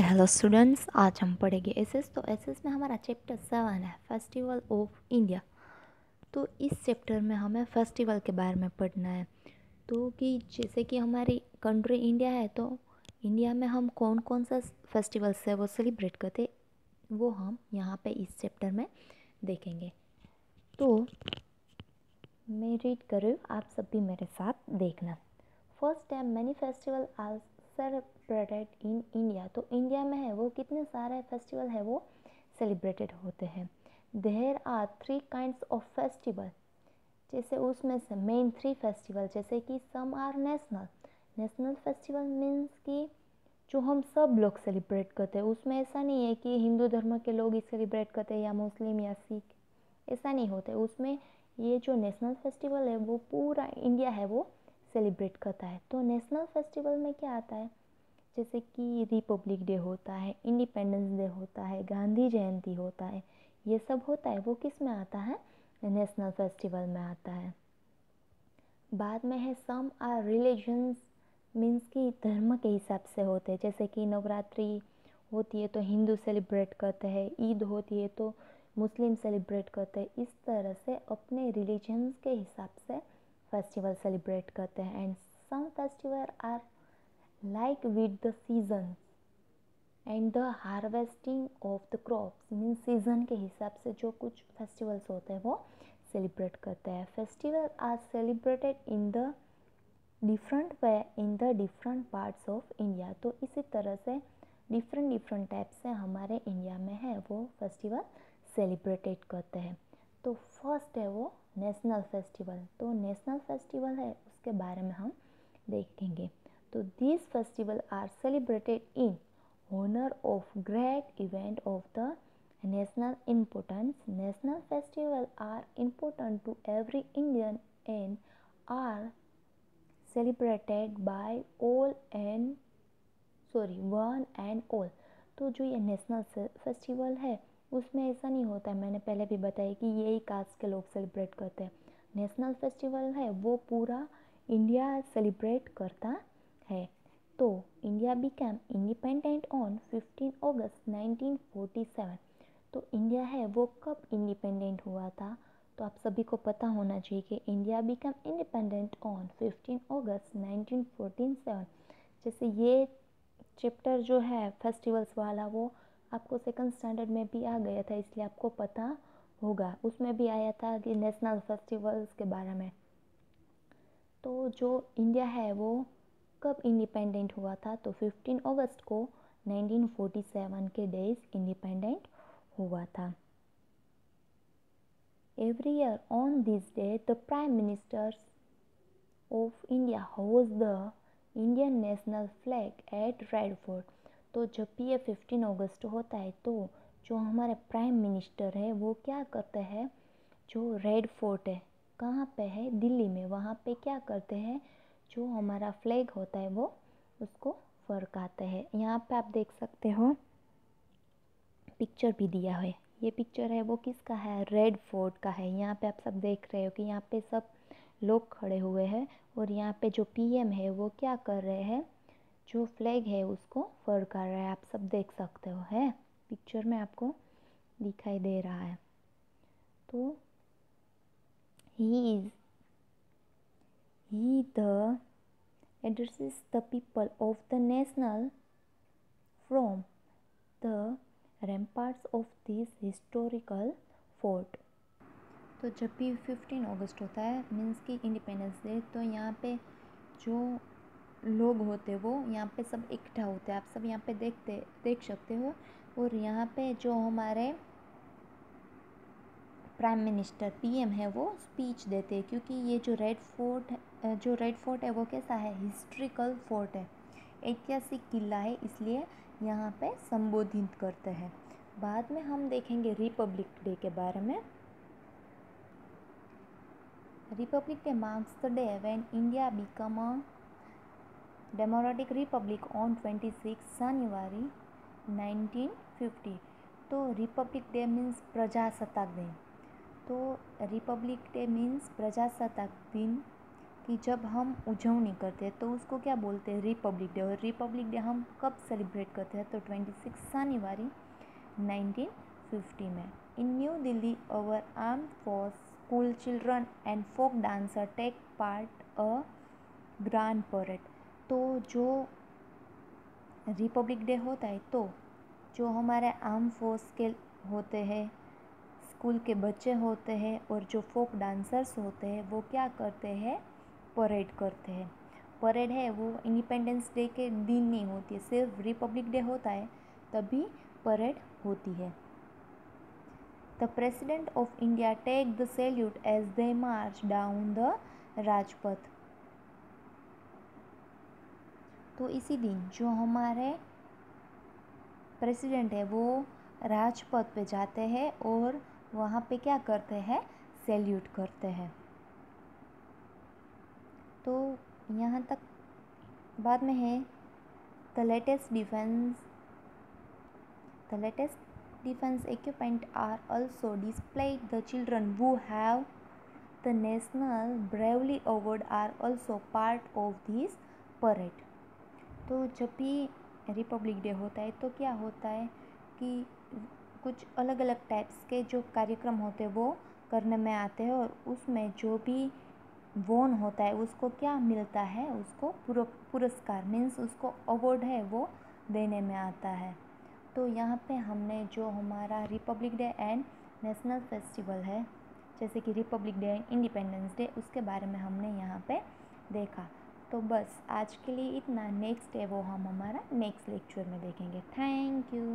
Hello students, आज हम पढ़ेंगे एसएस। तो एसएस में हमारा चैप्टर 7 है, फेस्टिवल ऑफ इंडिया। तो इस चैप्टर में हमें फेस्टिवल के बारे में पढ़ना है। तो कि जैसे कि हमारी कंट्री इंडिया है, तो इंडिया में हम कौन कौन सा फेस्टिवल्स है वो सेलिब्रेट करते, वो हम यहाँ पे इस चैप्टर में देखेंगे। तो मैं रीड कर रही हूँ, आप सब भी मेरे साथ देखना। First time many festival are celebrated in India. तो इंडिया में है वो कितने सारे फेस्टिवल है वो सेलिब्रेटेड होते हैं। There are 3 kinds of festival. जैसे उसमें से मेन 3 फेस्टिवल, जैसे कि some are national. National festival means कि जो हम सब लोग सेलिब्रेट करते हैं। उसमें ऐसा नहीं है कि हिंदू धर्म के लोग ही सेलिब्रेट करते हैं या मुस्लिम या सिख, ऐसा नहीं होता है। उसमें ये जो नेशनल फेस्टिवल है वो पूरा इंडिया है वो सेलिब्रेट करता है। तो नेशनल फेस्टिवल में क्या आता है, जैसे कि रिपब्लिक डे होता है, इंडिपेंडेंस डे होता है, गांधी जयंती होता है, ये सब होता है। वो किस में आता है, नेशनल फेस्टिवल में आता है। बाद में है सम आर रिलीजन्स, मीन्स कि धर्म के हिसाब से होते हैं। जैसे कि नवरात्रि होती है तो हिंदू सेलिब्रेट करते हैं, ईद होती है तो मुस्लिम सेलिब्रेट करते हैं। इस तरह से अपने रिलीजन्स के हिसाब से फेस्टिवल सेलिब्रेट करते हैं। And some festival are like with the season and the harvesting of the crops, means season के हिसाब से जो कुछ फेस्टिवल्स होते हैं वो सेलिब्रेट करते हैं। Festival are celebrated in the different way in the different parts of India. तो इसी तरह से डिफरेंट टाइप से हमारे इंडिया में है वो फेस्टिवल सेलिब्रेटेड करते हैं। तो फर्स्ट है वो नेशनल फेस्टिवल। तो नेशनल फेस्टिवल है उसके बारे में हम देखेंगे। तो this festival are celebrated in honor of great event of the national importance. National festival are important to every Indian and are celebrated by all and one and all. तो जो ये नेशनल फेस्टिवल है उसमें ऐसा नहीं होता है, मैंने पहले भी बताया कि यही कास्ट के लोग सेलिब्रेट करते हैं। नेशनल फेस्टिवल है वो पूरा इंडिया सेलिब्रेट करता है। तो इंडिया बिकेम इंडिपेंडेंट ऑन 15 अगस्त 1947। तो इंडिया है वो कब इंडिपेंडेंट हुआ था, तो आप सभी को पता होना चाहिए कि इंडिया बिकम इंडिपेंडेंट ऑन 15 अगस्त 1947। जैसे ये चैप्टर जो है फेस्टिवल्स वाला वो आपको सेकंड स्टैंडर्ड में भी आ गया था, इसलिए आपको पता होगा। उसमें भी आया था कि नेशनल फेस्टिवल्स के बारे में। तो जो इंडिया है वो कब इंडिपेंडेंट हुआ था, तो 15 अगस्त को 1947 के डेज इंडिपेंडेंट हुआ था। Every year on this day the prime ministers of India host the Indian national flag at Red Fort. तो जब भी ये 15 अगस्त होता है तो जो हमारे प्राइम मिनिस्टर है वो क्या करते हैं, जो रेड फोर्ट है कहाँ पे है, दिल्ली में, वहाँ पे क्या करते हैं, जो हमारा फ्लैग होता है वो उसको फरकाते हैं। यहाँ पे आप देख सकते हो पिक्चर भी दिया है। ये पिक्चर है वो किसका है, रेड फोर्ट का है। यहाँ पे आप सब देख रहे हो कि यहाँ पे सब लोग खड़े हुए हैं और यहाँ पे जो पीएम है वो क्या कर रहे हैं, जो फ्लैग है उसको फरका रहा है। आप सब देख सकते हो, है पिक्चर में आपको दिखाई दे रहा है। तो he the addresses the people of the national from the ramparts of this historical fort। तो जब भी 15 अगस्त होता है मीन्स की इंडिपेंडेंस डे, तो यहाँ पे जो लोग होते वो यहाँ पे सब इकट्ठा होते हैं। आप सब यहाँ पे देख सकते हो। और यहाँ पे जो हमारे प्राइम मिनिस्टर पीएम है वो स्पीच देते हैं, क्योंकि ये जो रेड फोर्ट है वो कैसा है, हिस्ट्रिकल फोर्ट है, ऐतिहासिक किला है, इसलिए यहाँ पे संबोधित करते हैं। बाद में हम देखेंगे रिपब्लिक डे के बारे में। Republic day marks the day when India become a democratic Republic on 26 जनवरी 1950। तो रिपब्लिक डे मीन्स प्रजासत्ताक दिन। तो रिपब्लिक डे मीन्स प्रजासत्ताक दिन कि जब हम उजवनी करते हैं तो उसको क्या बोलते हैं, रिपब्लिक डे। और रिपब्लिक डे हम कब सेलिब्रेट करते हैं, तो 26 जनवरी 1950 में। In New Delhi our arm force, school children and folk dancer take part a grand parade. तो जो रिपब्लिक डे होता है तो जो हमारे आर्म फोर्स के होते हैं, स्कूल के बच्चे होते हैं और जो फोक डांसर्स होते हैं वो क्या करते हैं, परेड करते हैं। परेड है वो इंडिपेंडेंस डे के दिन नहीं होती है, सिर्फ रिपब्लिक डे होता है तभी परेड होती है। The president of India take the salute as they march down the Rajpath. तो इसी दिन जो हमारे प्रेसिडेंट है वो राजपथ पे जाते हैं और वहाँ पे क्या करते हैं, सैल्यूट करते हैं। तो यहाँ तक बाद में है the latest defence equipment are also displayed. The children who have the national bravely award are also part of this parade. तो जब भी रिपब्लिक डे होता है तो क्या होता है कि कुछ अलग अलग टाइप्स के जो कार्यक्रम होते हैं वो करने में आते हैं और उसमें जो भी वोन होता है उसको क्या मिलता है, उसको पुरस्कार मीन्स उसको अवार्ड है वो देने में आता है। तो यहाँ पे हमने जो हमारा Republic day and national festival है, जैसे कि Republic day and independence day, उसके बारे में हमने यहाँ पे देखा। तो बस आज के लिए इतना, नेक्स्ट डे वो हम हमारा नेक्स्ट लेक्चर में देखेंगे। Thank you.